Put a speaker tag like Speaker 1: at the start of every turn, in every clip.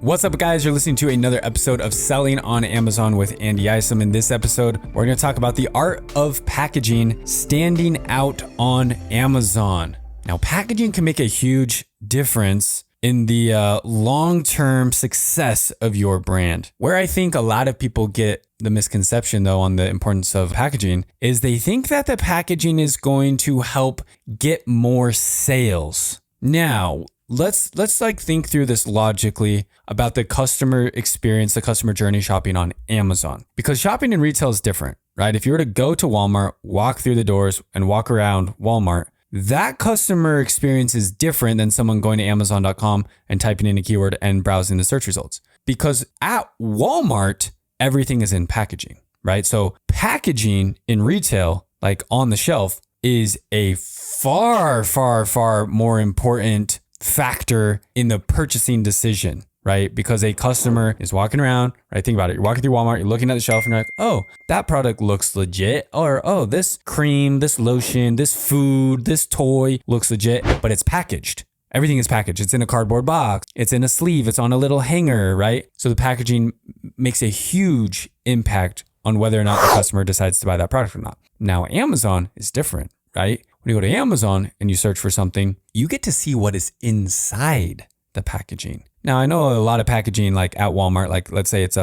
Speaker 1: What's up, guys? You're listening to another episode of Selling on Amazon with Andy Isom. In this episode, we're going to talk about the art of packaging standing out on Amazon. Now, packaging can make a huge difference in the long-term success of your brand. Where I think a lot of people get the misconception, though, on the importance of packaging is they think that the packaging is going to help get more sales. Now, let's think through this logically about the customer experience, the customer journey shopping on Amazon. Because shopping in retail is different, right? If you were to go to Walmart, walk through the doors and walk around Walmart, that customer experience is different than someone going to Amazon.com and typing in a keyword and browsing the search results. Because at Walmart, everything is in packaging, right? So packaging in retail, like on the shelf, is a far, far, far more important factor in the purchasing decision, right? Because a customer is walking around, right? Think about it. You're walking through Walmart, you're looking at the shelf and you're like, oh, that product looks legit. Or, oh, this cream, this lotion, this food, this toy looks legit, but it's packaged. Everything is packaged. It's in a cardboard box. It's in a sleeve. It's on a little hanger, right? So the packaging makes a huge impact on whether or not the customer decides to buy that product or not. Now, Amazon is different, right? When you go to Amazon and you search for something, you get to see what is inside the packaging. Now, I know a lot of packaging, like at Walmart, like let's say it's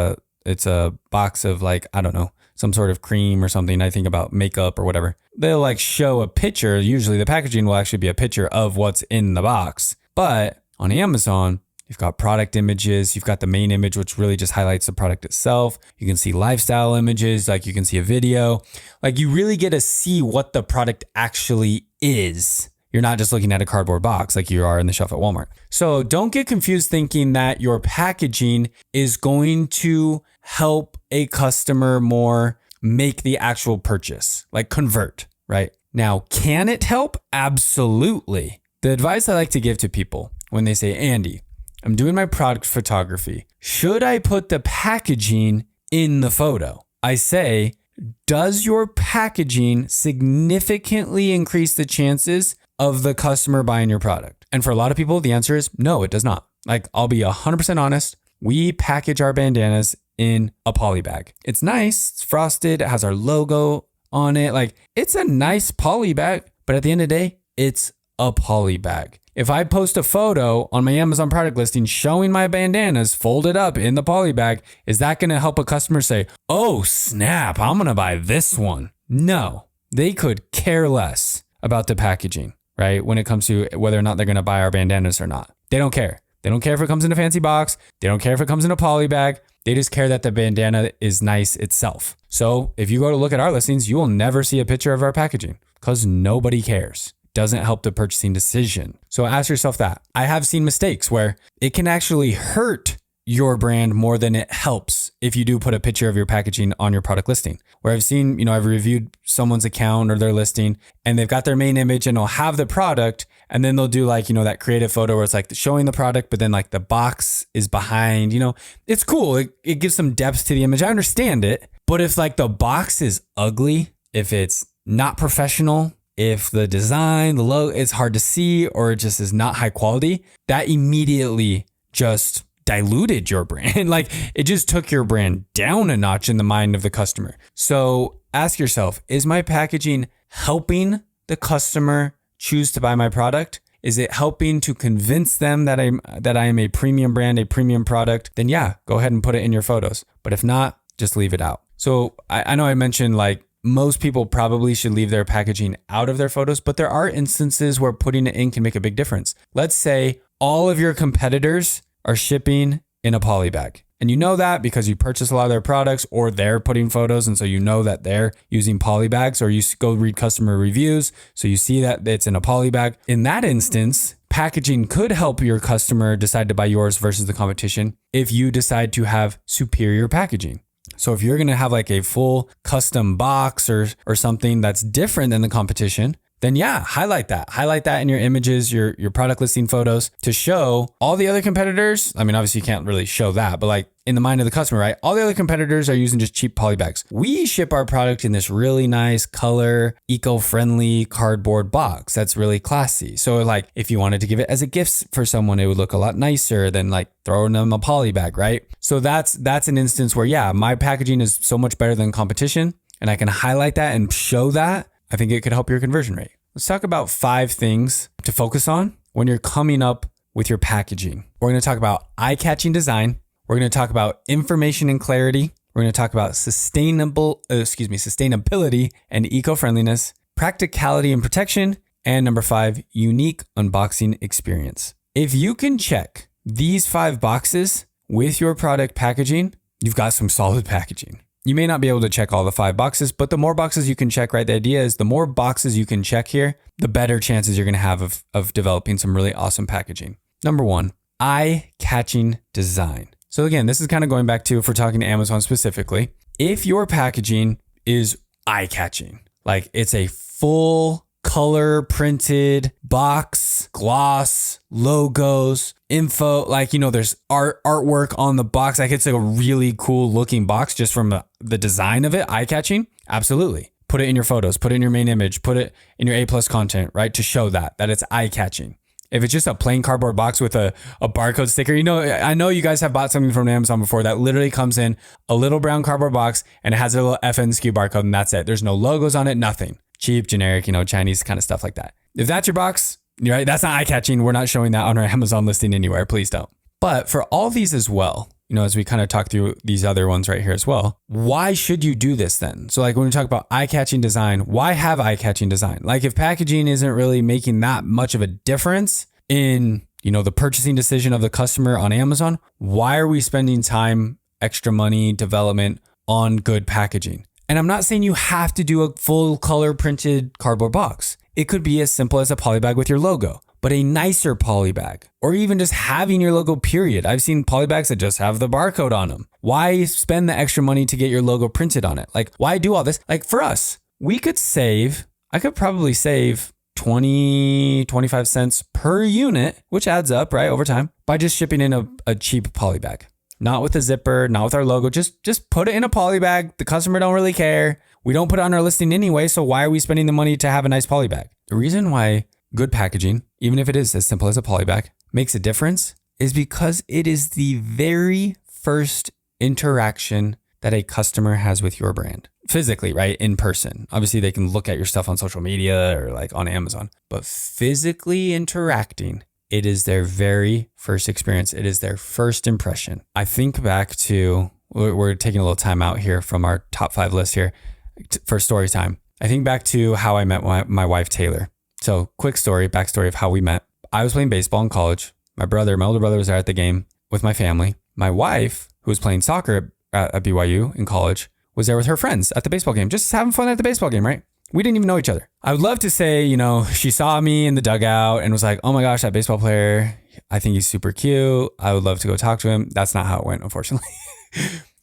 Speaker 1: a box of like, I don't know, some sort of cream or something. I think about makeup or whatever. They'll like show a picture. Usually the packaging will actually be a picture of what's in the box. But on Amazon, you've got product images. You've got the main image, which really just highlights the product itself. You can see lifestyle images, like you can see a video. Like you really get to see what the product actually is. You're not just looking at a cardboard box like you are in the shelf at Walmart. So don't get confused thinking that your packaging is going to help a customer more make the actual purchase, like convert, right? Now, can it help? Absolutely. The advice I like to give to people when they say, Andy, I'm doing my product photography. Should I put the packaging in the photo? I say, does your packaging significantly increase the chances of the customer buying your product? And for a lot of people, the answer is no, it does not. Like, I'll be 100% honest. We package our bandanas in a poly bag. It's nice. It's frosted. It has our logo on it. Like, it's a nice poly bag, but at the end of the day, it's a poly bag. If I post a photo on my Amazon product listing showing my bandanas folded up in the poly bag, is that going to help a customer say, oh, snap, I'm going to buy this one? No, they could care less about the packaging, right? When it comes to whether or not they're going to buy our bandanas or not. They don't care. They don't care if it comes in a fancy box. They don't care if it comes in a poly bag. They just care that the bandana is nice itself. So if you go to look at our listings, you will never see a picture of our packaging because nobody cares. Doesn't help the purchasing decision. So ask yourself that. I have seen mistakes where it can actually hurt your brand more than it helps if you do put a picture of your packaging on your product listing. Where I've seen, I've reviewed someone's account or their listing and they've got their main image and they'll have the product and then they'll do like, that creative photo where it's like showing the product, but then like the box is behind, it's cool. It gives some depth to the image. I understand it. But if like the box is ugly, if it's not professional, if the design, the logo, it's hard to see or it just is not high quality, that immediately just diluted your brand. Like it just took your brand down a notch in the mind of the customer. So ask yourself, is my packaging helping the customer choose to buy my product? Is it helping to convince them that I am a premium brand, a premium product? Then yeah, go ahead and put it in your photos. But if not, just leave it out. So I know I mentioned like most people probably should leave their packaging out of their photos, but there are instances where putting it in can make a big difference. Let's say all of your competitors are shipping in a poly bag. And you know that because you purchase a lot of their products or they're putting photos. And so you know that they're using poly bags or you go read customer reviews. So you see that it's in a poly bag. In that instance, packaging could help your customer decide to buy yours versus the competition if you decide to have superior packaging. So if you're going to have like a full custom box or something that's different than the competition, then yeah, highlight that. Highlight that in your images, your product listing photos to show all the other competitors. I mean, obviously you can't really show that, but like in the mind of the customer, right? All the other competitors are using just cheap poly bags. We ship our product in this really nice color, eco-friendly cardboard box that's really classy. So like if you wanted to give it as a gift for someone, it would look a lot nicer than like throwing them a poly bag, right? So that's an instance where, yeah, my packaging is so much better than competition and I can highlight that and show that. I think it could help your conversion rate. Let's talk about 5 things to focus on when you're coming up with your packaging. We're going to talk about eye-catching design. We're going to talk about information and clarity. We're going to talk about sustainability and eco-friendliness, practicality and protection, and number 5, unique unboxing experience. If you can check these 5 boxes with your product packaging, you've got some solid packaging. You may not be able to check all the 5 boxes, but the more boxes you can check, right? The idea is the more boxes you can check here, the better chances you're going to have of developing some really awesome packaging. Number 1, eye-catching design. So again, this is kind of going back to, if we're talking to Amazon specifically, if your packaging is eye-catching, like it's a full color printed box, gloss, logos, info, like, you know, there's artwork on the box. Like it's a really cool looking box just from the design of it, eye-catching. Absolutely. Put it in your photos, put it in your main image, put it in your A+ content, right? To show that it's eye-catching. If it's just a plain cardboard box with a barcode sticker, you know, I know you guys have bought something from Amazon before that literally comes in a little brown cardboard box and it has a little FNSKU barcode and that's it. There's no logos on it, nothing. Cheap, generic, you know, Chinese kind of stuff like that. If that's your box, right, that's not eye-catching. We're not showing that on our Amazon listing anywhere. Please don't. But for all these as well, you know, as we kind of talk through these other ones right here as well, why should you do this then? So like when we talk about eye-catching design, why have eye-catching design? Like if packaging isn't really making that much of a difference in, you know, the purchasing decision of the customer on Amazon, why are we spending time, extra money, development on good packaging? And I'm not saying you have to do a full color printed cardboard box. It could be as simple as a poly bag with your logo, but a nicer poly bag, or even just having your logo, period. I've seen poly bags that just have the barcode on them. Why spend the extra money to get your logo printed on it? Like, why do all this? Like for us, I could probably save 20, 25 cents per unit, which adds up, right, over time, by just shipping in a cheap poly bag. Not with a zipper, not with our logo, just put it in a poly bag. The customer don't really care. We don't put it on our listing anyway, so why are we spending the money to have a nice poly bag? The reason why good packaging, even if it is as simple as a poly bag, makes a difference is because it is the very first interaction that a customer has with your brand. Physically, right? In person. Obviously, they can look at your stuff on social media or like on Amazon, but physically interacting, it is their very first experience. It is their first impression. I think back to, we're taking a little time out here from our top 5 list here for story time. I think back to how I met my wife, Taylor. So quick story, backstory of how we met. I was playing baseball in college. My older brother was there at the game with my family. My wife, who was playing soccer at BYU in college, was there with her friends at the baseball game, just having fun at the baseball game, right? We didn't even know each other. I would love to say, you know, she saw me in the dugout and was like, oh my gosh, that baseball player, I think he's super cute. I would love to go talk to him. That's not how it went, unfortunately.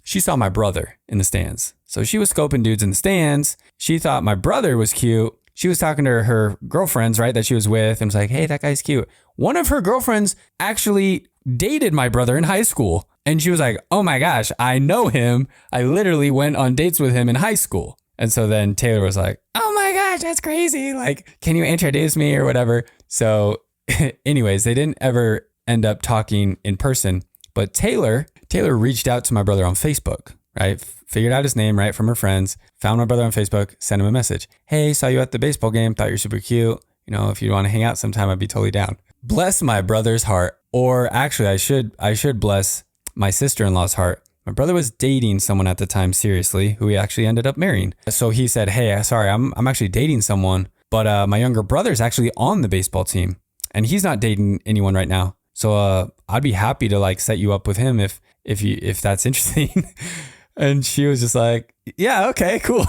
Speaker 1: She saw my brother in the stands. So she was scoping dudes in the stands. She thought my brother was cute. She was talking to her girlfriends, right, that she was with, and was like, hey, that guy's cute. One of her girlfriends actually dated my brother in high school. And she was like, oh my gosh, I know him. I literally went on dates with him in high school. And so then Taylor was like, oh my gosh, that's crazy. Like, can you introduce me or whatever? So anyways, they didn't ever end up talking in person. But Taylor reached out to my brother on Facebook, right? Figured out his name, right, from her friends, found my brother on Facebook, sent him a message. Hey, saw you at the baseball game, thought you're super cute. You know, if you want to hang out sometime, I'd be totally down. Bless my brother's heart. Or actually, I should bless my sister-in-law's heart. My brother was dating someone at the time, seriously, who he actually ended up marrying. So he said, hey, sorry, I'm actually dating someone, but my younger brother's actually on the baseball team and he's not dating anyone right now. So I'd be happy to like set you up with him if that's interesting. And she was just like, yeah, okay, cool.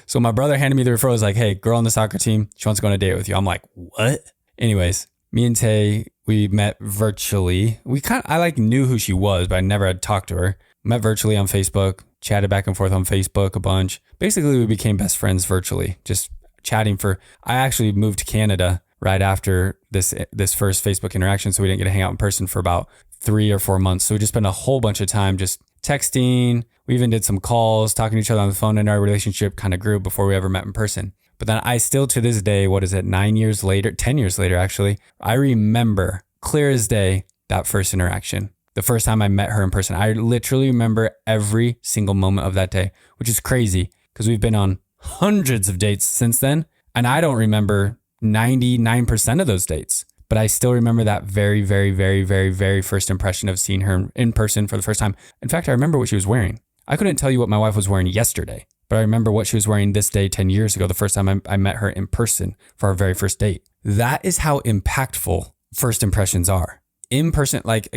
Speaker 1: So my brother handed me the referral. Was like, hey, girl on the soccer team, she wants to go on a date with you. I'm like, what? Anyways, me and Tay, we met virtually. I like knew who she was, but I never had talked to her. Met virtually on Facebook, chatted back and forth on Facebook a bunch. Basically, we became best friends virtually, just chatting I actually moved to Canada right after this first Facebook interaction. So we didn't get to hang out in person for about 3 or 4 months. So we just spent a whole bunch of time just texting. We even did some calls, talking to each other on the phone, and our relationship kind of grew before we ever met in person. But then I still, to this day, 10 years later, actually, I remember clear as day that first interaction. The first time I met her in person. I literally remember every single moment of that day, which is crazy because we've been on hundreds of dates since then. And I don't remember 99% of those dates, but I still remember that very, very, very, very, very first impression of seeing her in person for the first time. In fact, I remember what she was wearing. I couldn't tell you what my wife was wearing yesterday, but I remember what she was wearing this day 10 years ago, the first time I met her in person for our very first date. That is how impactful first impressions are. In person, like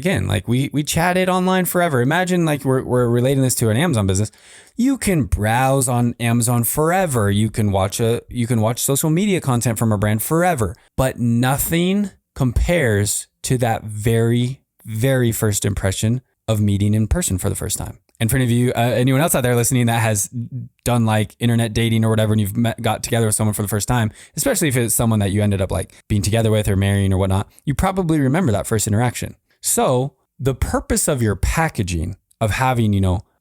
Speaker 1: we chatted online forever. Imagine like we're relating this to an Amazon business. You can browse on Amazon forever. You can watch social media content from a brand forever, but nothing compares to that very, very first impression of meeting in person for the first time. And for any of you, anyone else out there listening that has done like internet dating or whatever, and you've got together with someone for the first time, especially if it's someone that you ended up like being together with or marrying or whatnot, you probably remember that first interaction. So the purpose of your packaging, of having,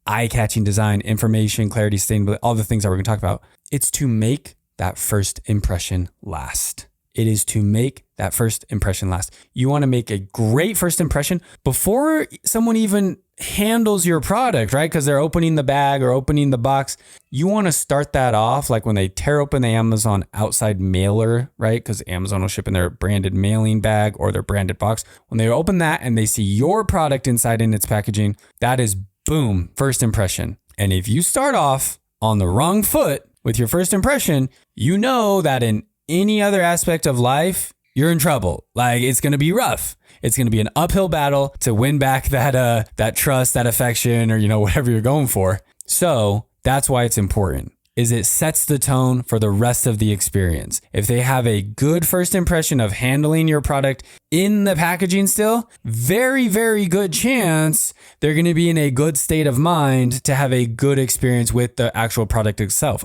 Speaker 1: eye-catching design, information, clarity, sustainability, all the things that we're going to talk about, it's to make that first impression last. It is to make that first impression last. You want to make a great first impression before someone even handles your product, right? Because they're opening the bag or opening the box. You want to start that off like when they tear open the Amazon outside mailer, right? Because Amazon will ship in their branded mailing bag or their branded box. When they open that and they see your product inside in its packaging, that is boom, first impression. And if you start off on the wrong foot with your first impression, you know that in any other aspect of life, you're in trouble. Like it's going to be rough. It's going to be an uphill battle to win back that trust, that affection, or, whatever you're going for. So that's why it's important, is it sets the tone for the rest of the experience. If they have a good first impression of handling your product in the packaging still, very, very good chance they're going to be in a good state of mind to have a good experience with the actual product itself.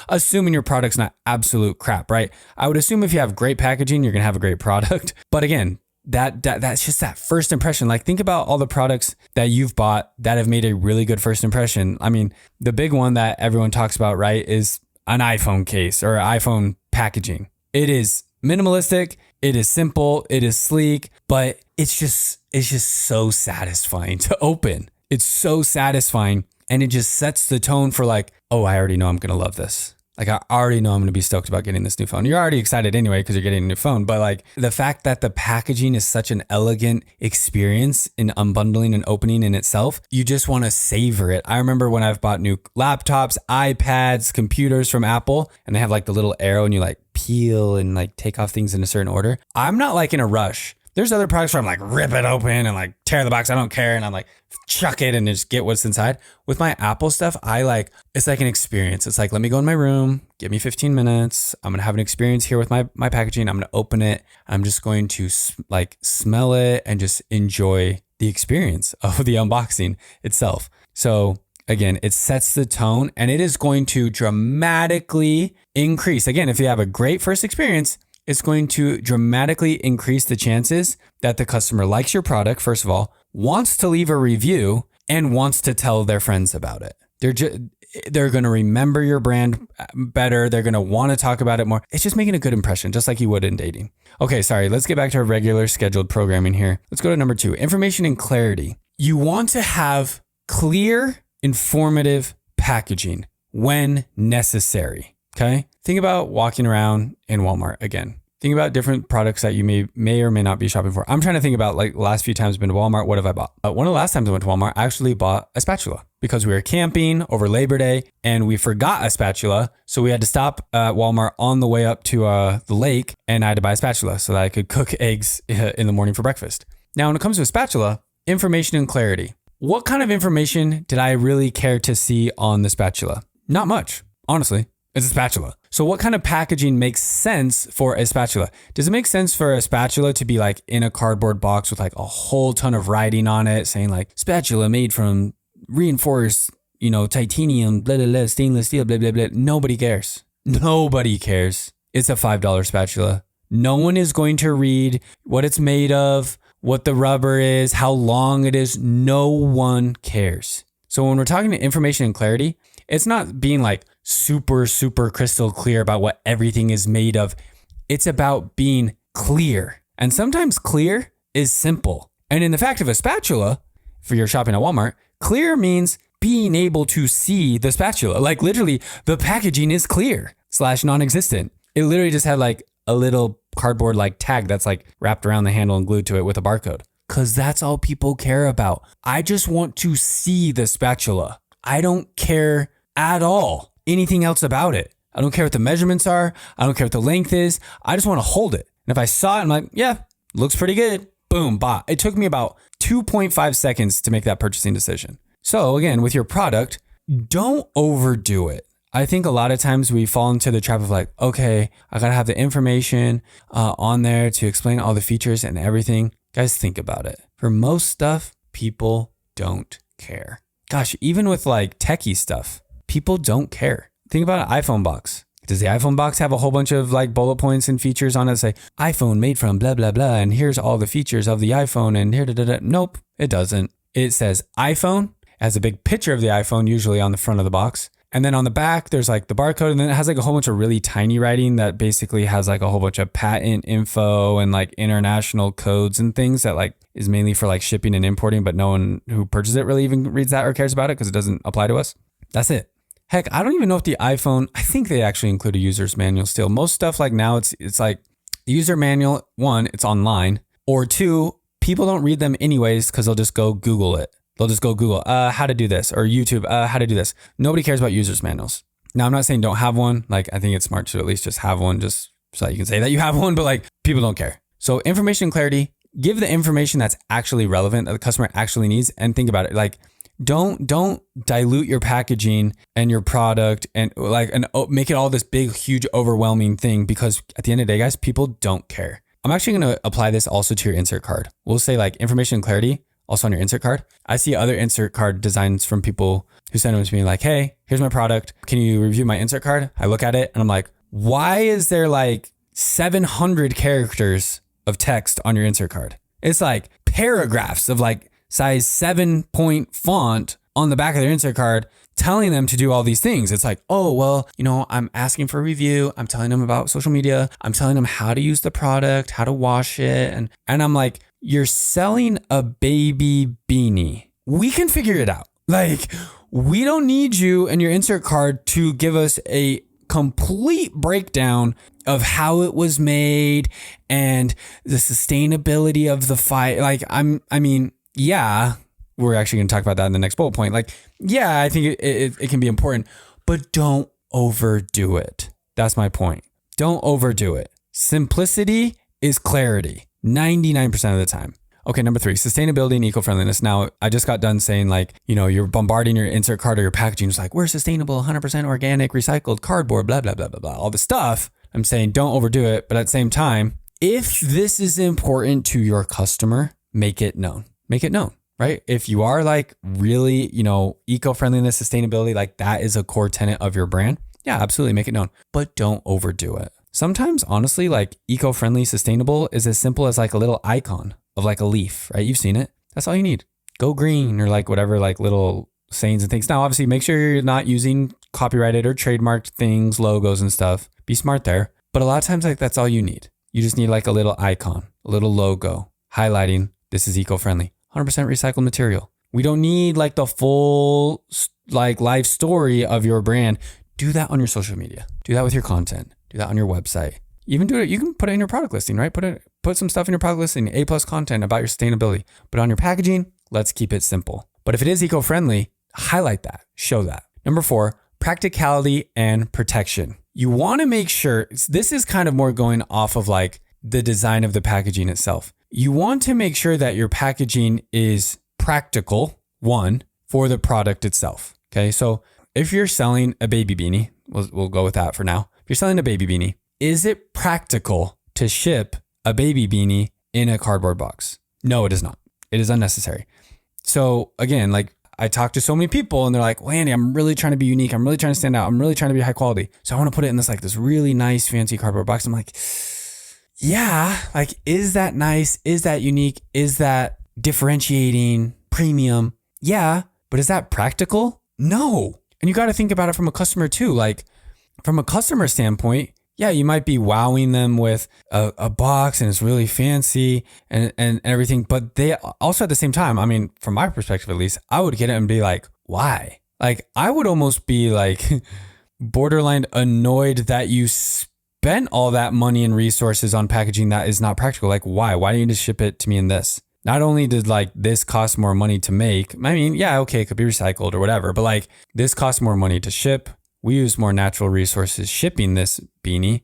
Speaker 1: Assuming your product's not absolute crap, right? I would assume if you have great packaging, you're going to have a great product. But again, that's just that first impression. Like think about all the products that you've bought that have made a really good first impression. I mean, the big one that everyone talks about, right, is an iPhone case or iPhone packaging. It is minimalistic, it is simple, it is sleek, but it's just so satisfying to open. It's so satisfying, and it just sets the tone for like, oh, I already know I'm going to love this. Like I already know I'm going to be stoked about getting this new phone. You're already excited anyway because you're getting a new phone. But like the fact that the packaging is such an elegant experience in unbundling and opening in itself, you just want to savor it. I remember when I've bought new laptops, iPads, computers from Apple, and they have like the little arrow and you like peel and like take off things in a certain order. I'm not like in a rush. There's other products where I'm like rip it open and like tear the box. I don't care. And I'm like chuck it and just get what's inside. With my Apple stuff, it's like an experience. It's like, let me go in my room, give me 15 minutes. I'm going to have an experience here with my packaging. I'm going to open it. I'm just going to like smell it and just enjoy the experience of the unboxing itself. So again, it sets the tone and it is going to dramatically increase. Again, if you have a great first experience, it's going to dramatically increase the chances that the customer likes your product, first of all, wants to leave a review, and wants to tell their friends about it. They're going to remember your brand better. They're going to want to talk about it more. It's just making a good impression, just like you would in dating. Okay, sorry. Let's get back to our regular scheduled programming here. Let's go to number 2, information and clarity. You want to have clear, informative packaging when necessary. Okay. Think about walking around in Walmart again. Think about different products that you may or may not be shopping for. I'm trying to think about like the last few times I've been to Walmart. What have I bought? One of the last times I went to Walmart, I actually bought a spatula because we were camping over Labor Day and we forgot a spatula. So we had to stop at Walmart on the way up to the lake, and I had to buy a spatula so that I could cook eggs in the morning for breakfast. Now, when it comes to a spatula, information and clarity. What kind of information did I really care to see on the spatula? Not much, honestly. It's a spatula. So what kind of packaging makes sense for a spatula? Does it make sense for a spatula to be like in a cardboard box with like a whole ton of writing on it saying like spatula made from reinforced, titanium, blah, blah, blah, stainless steel, blah, blah, blah. Nobody cares. Nobody cares. It's a $5 spatula. No one is going to read what it's made of, what the rubber is, how long it is. No one cares. So when we're talking to information and clarity, it's not being like super, super crystal clear about what everything is made of. It's about being clear. And sometimes clear is simple. And in the fact of a spatula, if you're shopping at Walmart, clear means being able to see the spatula. Like literally the packaging is clear / non-existent. It literally just had like a little cardboard like tag that's like wrapped around the handle and glued to it with a barcode. Cause that's all people care about. I just want to see the spatula. I don't care at all anything else about it. I don't care what the measurements are. I don't care what the length is. I just want to hold it. And if I saw it, I'm like, yeah, looks pretty good. Boom, bought. It took me about 2.5 seconds to make that purchasing decision. So again, with your product, don't overdo it. I think a lot of times we fall into the trap of like, okay, I gotta have the information on there to explain all the features and everything. Guys, think about it. For most stuff, people don't care. Gosh, even with like techie stuff, people don't care. Think about an iPhone box. Does the iPhone box have a whole bunch of like bullet points and features on it that say iPhone made from blah, blah, blah, and here's all the features of the iPhone and here, da, da, da. Nope, it doesn't. It says iPhone, has a big picture of the iPhone usually on the front of the box. And then on the back, there's like the barcode, and then it has like a whole bunch of really tiny writing that basically has like a whole bunch of patent info and like international codes and things that like is mainly for like shipping and importing, but no one who purchases it really even reads that or cares about it because it doesn't apply to us. That's it. Heck, I don't even know if the iPhone, I think they actually include a user's manual still. Most stuff like now it's like the user manual, one, it's online, or two, people don't read them anyways because they'll just go Google it. They'll just go Google how to do this, or YouTube how to do this. Nobody cares about user's manuals. Now, I'm not saying don't have one. Like, I think it's smart to at least just have one just so that you can say that you have one, but like people don't care. So information clarity, give the information that's actually relevant that the customer actually needs, and think about it. Like, don't dilute your packaging and your product and like make it all this big, huge, overwhelming thing, because at the end of the day, guys, people don't care. I'm actually going to apply this also to your insert card. We'll say like information clarity also on your insert card. I see other insert card designs from people who send them to me like, hey, here's my product. Can you review my insert card? I look at it and I'm like, why is there like 700 characters of text on your insert card? It's like paragraphs of like size 7-point font on the back of their insert card telling them to do all these things. It's like, oh, well, I'm asking for a review. I'm telling them about social media. I'm telling them how to use the product, how to wash it. And I'm like, you're selling a baby beanie. We can figure it out. Like, we don't need you and your insert card to give us a complete breakdown of how it was made and the sustainability of the fight. Like, yeah, we're actually going to talk about that in the next bullet point. Like, yeah, I think it can be important, but don't overdo it. That's my point. Don't overdo it. Simplicity is clarity 99% of the time. Okay, number 3, sustainability and eco-friendliness. Now, I just got done saying like, you're bombarding your insert card or your packaging. It's like, we're sustainable, 100% organic, recycled cardboard, blah, blah, blah, blah, blah. All this stuff. I'm saying don't overdo it. But at the same time, if this is important to your customer, make it known. Make it known, right? If you are like really, eco-friendliness, sustainability, like that is a core tenet of your brand. Yeah, absolutely. Make it known, but don't overdo it. Sometimes, honestly, like eco-friendly, sustainable is as simple as like a little icon of like a leaf, right? You've seen it. That's all you need. Go green or like whatever, like little sayings and things. Now, obviously, make sure you're not using copyrighted or trademarked things, logos and stuff. Be smart there. But a lot of times, like that's all you need. You just need like a little icon, a little logo highlighting this is eco-friendly, 100% recycled material. We don't need like the full like life story of your brand. Do that on your social media. Do that with your content. Do that on your website. Even do it. You can put it in your product listing, right? Put some stuff in your product listing, A+ content about your sustainability. But on your packaging, let's keep it simple. But if it is eco-friendly, highlight that, show that. Number 4, practicality and protection. You want to make sure, this is kind of more going off of like the design of the packaging itself. You want to make sure that your packaging is practical, one, for the product itself. Okay. So if you're selling a baby beanie, we'll go with that for now. If you're selling a baby beanie, is it practical to ship a baby beanie in a cardboard box? No, it is not. It is unnecessary. So again, like I talk to so many people and they're like, well, Andy, I'm really trying to be unique. I'm really trying to stand out. I'm really trying to be high quality. So I want to put it in this really nice, fancy cardboard box. I'm like, yeah, like, is that nice? Is that unique? Is that differentiating, premium? Yeah, but is that practical? No. And you got to think about it from a customer too. Like, from a customer standpoint, yeah, you might be wowing them with a box and it's really fancy and everything. But they also at the same time, I mean, from my perspective at least, I would get it and be like, why? Like, I would almost be like borderline annoyed that you spent all that money and resources on packaging that is not practical. Like, why? Why do you need to ship it to me in this? Not only did like this cost more money to make, I mean, yeah, okay, it could be recycled or whatever, but like this costs more money to ship. We use more natural resources shipping this beanie.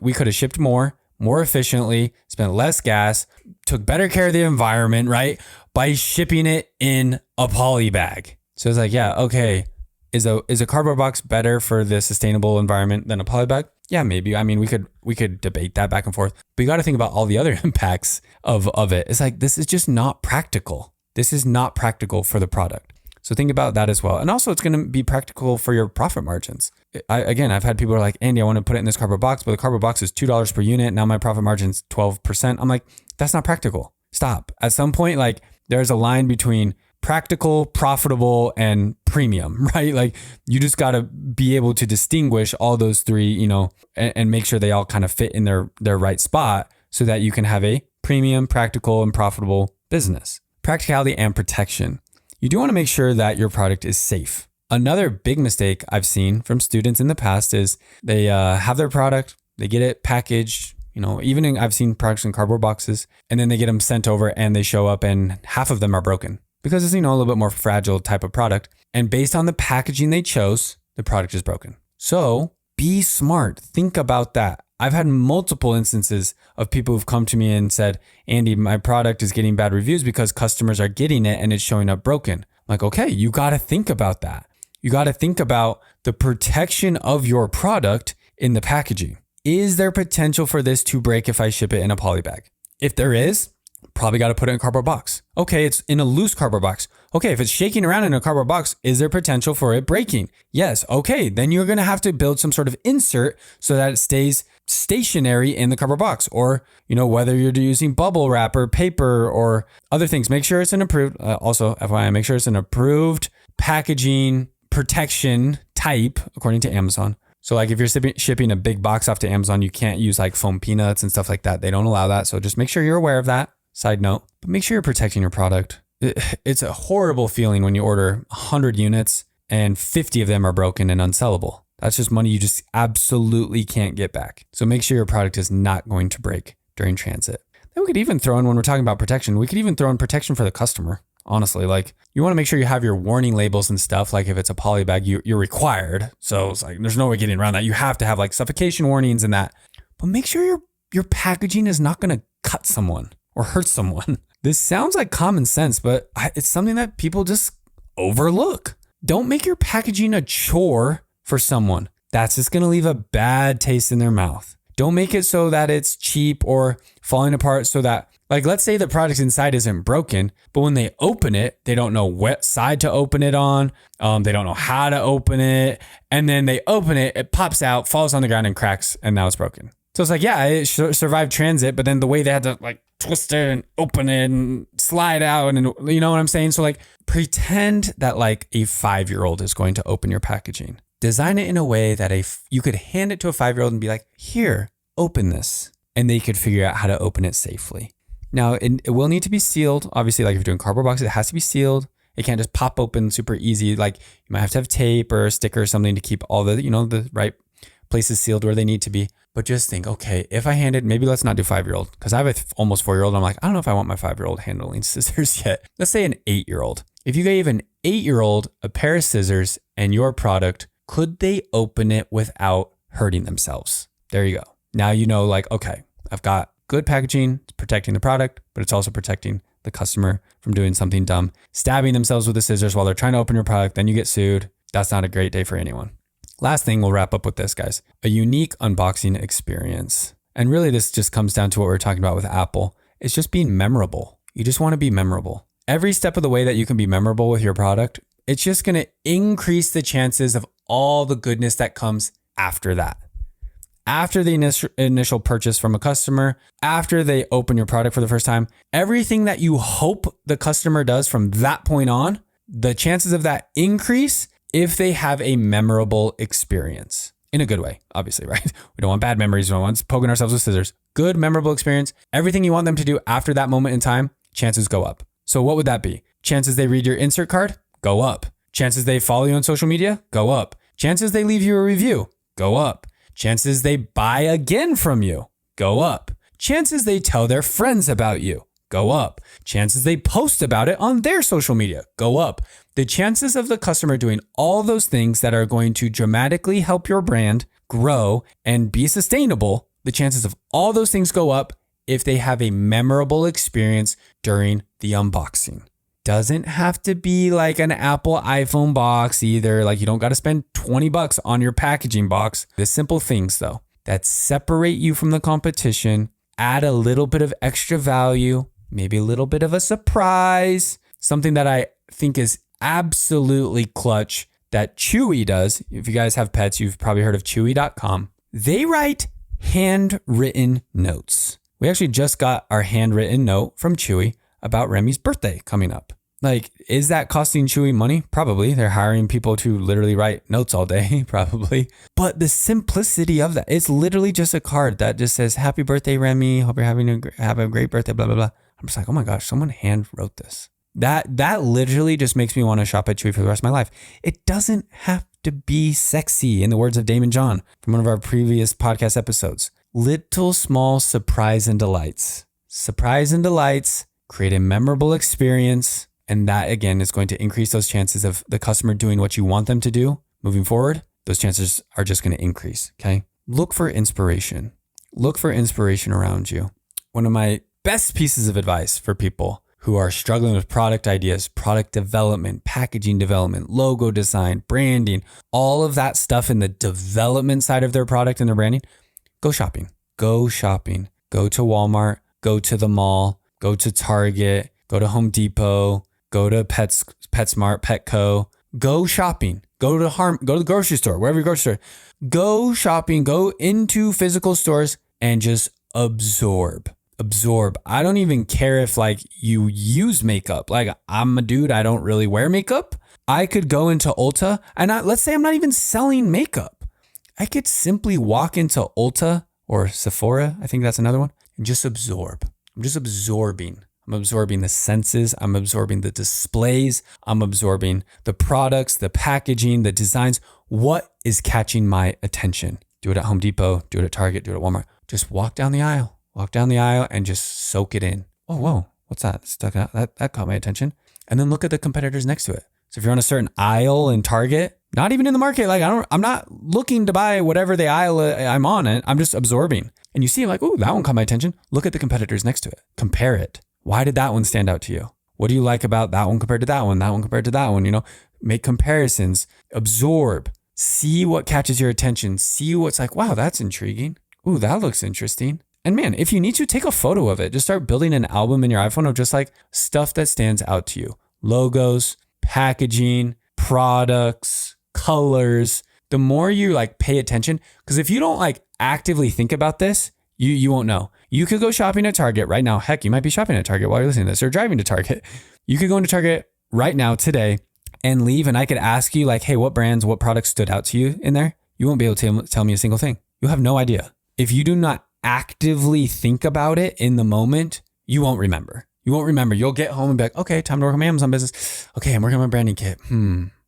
Speaker 1: We could have shipped more efficiently, spent less gas, took better care of the environment, right? By shipping it in a poly bag. So it's like, yeah, okay. Is a cardboard box better for the sustainable environment than a poly bag? Yeah, maybe. I mean, we could debate that back and forth, but you got to think about all the other impacts of it. It's like, this is just not practical. This is not practical for the product. So think about that as well. And also it's going to be practical for your profit margins. I've had people who are like, Andy, I want to put it in this cardboard box, but the cardboard box is $2 per unit. Now my profit margin's 12%. I'm like, that's not practical. Stop. At some point, like, there's a line between practical, profitable, and premium, right? Like, you just got to be able to distinguish all those three, and make sure they all kind of fit in their right spot so that you can have a premium, practical, and profitable business. Practicality and protection. You do want to make sure that your product is safe. Another big mistake I've seen from students in the past is they have their product, they get it packaged, I've seen products in cardboard boxes, and then they get them sent over and they show up and half of them are broken because it's, a little bit more fragile type of product. And based on the packaging they chose, the product is broken. So be smart. Think about that. I've had multiple instances of people who've come to me and said, Andy, my product is getting bad reviews because customers are getting it and it's showing up broken. I'm like, okay, you got to think about that. You got to think about the protection of your product in the packaging. Is there potential for this to break if I ship it in a poly bag? If there is, probably got to put it in a cardboard box. Okay, it's in a loose cardboard box. Okay, if it's shaking around in a cardboard box, is there potential for it breaking? Yes. Okay, then you're going to have to build some sort of insert so that it stays stationary in the cardboard box, or, whether you're using bubble wrap or paper or other things, make sure it's an approved, also FYI, make sure it's an approved packaging protection type according to Amazon. So like if you're shipping a big box off to Amazon, you can't use like foam peanuts and stuff like that. They don't allow that. So just make sure you're aware of that. Side note, but make sure you're protecting your product. It's a horrible feeling when you order 100 units and 50 of them are broken and unsellable. That's just money you just absolutely can't get back. So make sure your product is not going to break during transit. Then we could even throw in, when we're talking about protection, we could even throw in protection for the customer. Honestly, like, you want to make sure you have your warning labels and stuff. Like if it's a poly bag, you're required. So it's like, there's no way getting around that. You have to have like suffocation warnings and that. But make sure your packaging is not going to cut someone or hurt someone. This sounds like common sense, but it's something that people just overlook. Don't make your packaging a chore for someone. That's just going to leave a bad taste in their mouth. Don't make it so that it's cheap or falling apart so that, like, let's say the product inside isn't broken, but when they open it, they don't know what side to open it on. They don't know how to open it. And then they open it, it pops out, falls on the ground and cracks, and now it's broken. So it's like, yeah, it survived transit, but then the way they had to like twist it and open it and slide out, and you know what I'm saying? So like, pretend that like a 5-year-old is going to open your packaging. Design it in a way that you could hand it to a 5-year-old and be like, here, open this. And they could figure out how to open it safely. Now, it will need to be sealed. Obviously, like if you're doing cardboard boxes, it has to be sealed. It can't just pop open super easy. Like you might have to have tape or a sticker or something to keep all the, the right places sealed where they need to be. But just think, okay, if I handed, maybe let's not do 5-year-old because I have a almost 4-year-old. I'm like, I don't know if I want my 5-year-old handling scissors yet. Let's say an 8-year-old. If you gave an 8-year-old a pair of scissors and your product, could they open it without hurting themselves? There you go. Now like, okay, I've got good packaging, it's protecting the product, but it's also protecting the customer from doing something dumb, stabbing themselves with the scissors while they're trying to open your product, then you get sued. That's not a great day for anyone. Last thing, we'll wrap up with this, guys. A unique unboxing experience. And really this just comes down to what we were talking about with Apple. It's just being memorable. You just want to be memorable. every step of the way that you can be memorable with your product, it's just going to increase the chances of all the goodness that comes after that. After the initial purchase from a customer, after they open your product for the first time, everything that you hope the customer does from that point on, the chances of that increase if they have a memorable experience. In a good way, obviously, right? We don't want bad memories. We don't want poking ourselves with scissors. Good, memorable experience. Everything you want them to do after that moment in time, chances go up. So what would that be? Chances they read your insert card? Go up. Chances they follow you on social media? Go up. Chances they leave you a review? Go up. Chances they buy again from you? Go up. Chances they tell their friends about you? Go up. Chances they post about it on their social media? Go up. The chances of the customer doing all those things that are going to dramatically help your brand grow and be sustainable, the chances of all those things go up if they have a memorable experience during the unboxing. Doesn't have to be like an Apple iPhone box either. Like you don't got to spend $20 on your packaging box. The simple things though that separate you from the competition, add a little bit of extra value, maybe a little bit of a surprise, something that I think is absolutely clutch that Chewy does. If you guys have pets, you've probably heard of Chewy.com. They write handwritten notes. We actually just got our handwritten note from Chewy about Remy's birthday coming up. Like, is that costing Chewy money? Probably. They're hiring people to literally write notes all day, probably. But the simplicity of that, it's literally just a card that just says, "Happy birthday, Remy. Hope you're have a great birthday, blah, blah, blah." I'm just like, oh my gosh, someone hand wrote this. That literally just makes me want to shop at Chewy for the rest of my life. It doesn't have to be sexy, in the words of Damon John from one of our previous podcast episodes. Little small surprise and delights. Surprise and delights create a memorable experience. And that, again, is going to increase those chances of the customer doing what you want them to do moving forward. Those chances are just going to increase, okay? Look for inspiration. Look for inspiration around you. One of my best pieces of advice for people who are struggling with product ideas, product development, packaging development, logo design, branding, all of that stuff in the development side of their product and their branding, go shopping. Go shopping. Go to Walmart. Go to the mall. Go to Target. Go to Home Depot. Go to PetSmart, Petco. Go shopping. Go to the grocery store, wherever your grocery store. Go shopping. Go into physical stores and just absorb. I don't even care if like you use makeup. Like I'm a dude, I don't really wear makeup. I could go into Ulta and let's say I'm not even selling makeup. I could simply walk into Ulta or Sephora, I think that's another one, and just absorb. I'm just absorbing. I'm absorbing the senses. I'm absorbing the displays. I'm absorbing the products, the packaging, the designs. What is catching my attention? Do it at Home Depot, do it at Target, do it at Walmart. Just walk down the aisle. Walk down the aisle and just soak it in. Oh, whoa, what's that? Stuck out. That caught my attention. And then look at the competitors next to it. So if you're on a certain aisle in Target, not even in the market, like I'm not looking to buy whatever the aisle I'm on it. I'm just absorbing. And you see like, oh, that one caught my attention. Look at the competitors next to it. Compare it. Why did that one stand out to you? What do you like about that one compared to that one? That one compared to that one, make comparisons, absorb, see what catches your attention, see what's like, wow, that's intriguing. Ooh, that looks interesting. And man, if you need to, take a photo of it. Just start building an album in your iPhone of just like stuff that stands out to you. Logos, packaging, products, colors. The more you like pay attention, because if you don't like actively think about this, you won't know. You could go shopping at Target right now. Heck, you might be shopping at Target while you're listening to this or driving to Target. You could go into Target right now today and leave. And I could ask you like, hey, what brands, what products stood out to you in there? You won't be able to tell me a single thing. You'll have no idea. If you do not actively think about it in the moment, you won't remember. You'll get home and be like, okay, time to work on my Amazon business. Okay, I'm working on my branding kit.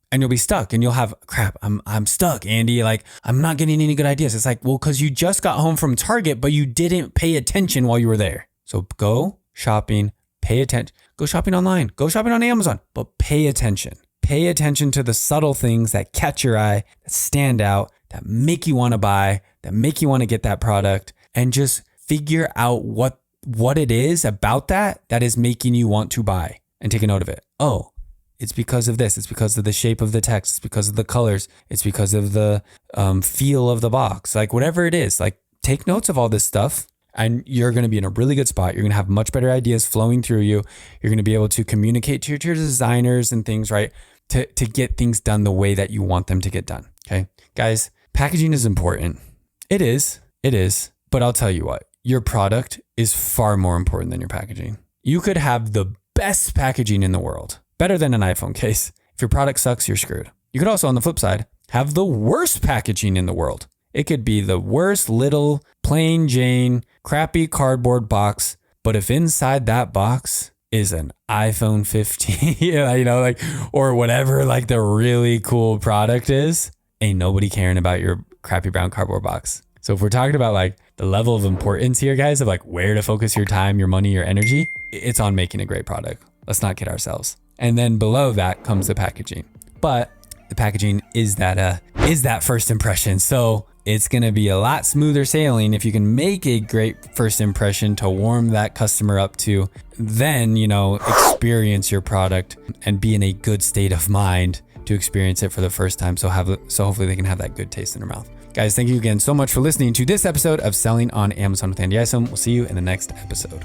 Speaker 1: And you'll be stuck and you'll have crap. I'm stuck, Andy. Like I'm not getting any good ideas. It's like, well, because you just got home from Target, but you didn't pay attention while you were there. So go shopping, pay attention, go shopping online, go shopping on Amazon, but pay attention. Pay attention to the subtle things that catch your eye, that stand out, that make you want to buy, that make you want to get that product, and just figure out what it is about that is making you want to buy, and take a note of it. Oh, it's because of this. It's because of the shape of the text. It's because of the colors. It's because of the feel of the box. Like whatever it is, like take notes of all this stuff and you're going to be in a really good spot. You're going to have much better ideas flowing through you. You're going to be able to communicate to your designers and things, right? To get things done the way that you want them to get done. Okay. Guys, packaging is important. It is. But I'll tell you what, your product is far more important than your packaging. You could have the best packaging in the world, better than an iPhone case. If your product sucks, you're screwed. You could also, on the flip side, have the worst packaging in the world. It could be the worst little plain Jane, crappy cardboard box. But if inside that box is an iPhone 15, or whatever, like the really cool product is, ain't nobody caring about your crappy brown cardboard box. So if we're talking about like the level of importance here, guys, of like where to focus your time, your money, your energy, it's on making a great product. Let's not kid ourselves. And then below that comes the packaging. But the packaging is that first impression. So it's going to be a lot smoother sailing if you can make a great first impression to warm that customer up to, then, experience your product and be in a good state of mind to experience it for the first time. So hopefully they can have that good taste in their mouth. Guys, thank you again so much for listening to this episode of Selling on Amazon with Andy Isom. We'll see you in the next episode.